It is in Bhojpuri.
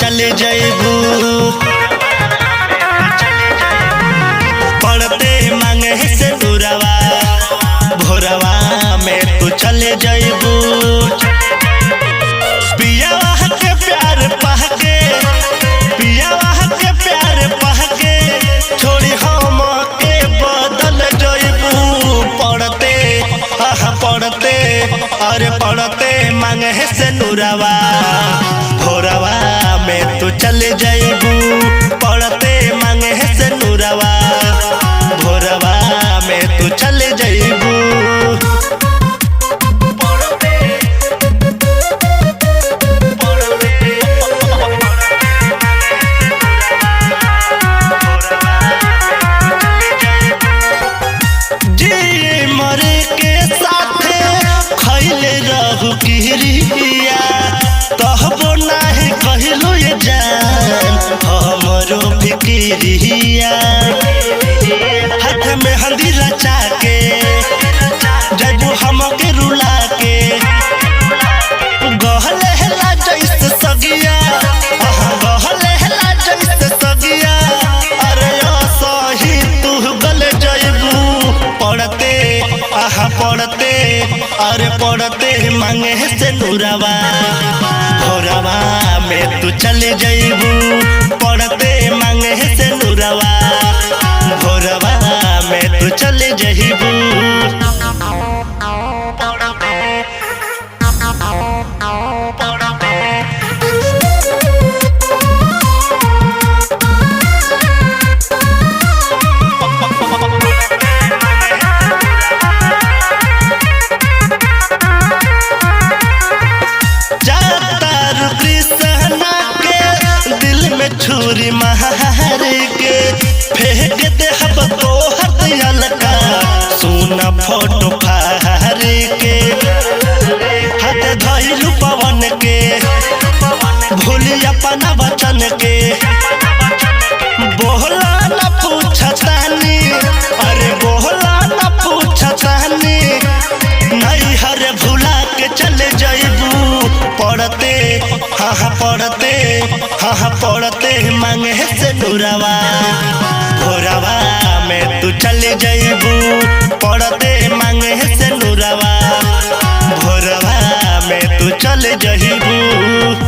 चले जइबू। पड़ते मांगे से दूरवा भोरवा में तू चले जइबू। पियावा के प्यार पह के पियावा के प्यार पह के छोड़ी हम के बदल जइबू। पड़ते पड़ते अरे पड़ते मांगे से नूरवा भोरवा में तू चले जइबू। पड़ते मांगे से नूरवा भोरवा में तू चले जइबू। कहबो नाही कहलू ये जान हमरो फिकिरिया। हाथ में हल्दी रचा के जइबू हमके रुला के। गहले हला जइसे सगिया गहले हला जइसे सगिया। अरे सही तू गले जइबू। पड़ते पड़ते अरे पड़ते मांगे से नूरवा भोरवा में तू चले जइबू। पड़ते मांगे से नूरवा भोरवा में तू चले जइबू। छुरी मार के फेंक दे हब तो हथियाल का सोना फोटो फार के। हाथ धइलू पवन के भूली अपना वचन के। बोला न पूछतानी अरे बोला न पूछतानी नहीं हरे भुला के चले जइबू। पड़ते पड़ते मांगे से नूरवा भोरवा में तू चले जइबू। पड़ते मांगे से नूरवा भोरवा में तू चले जइबू।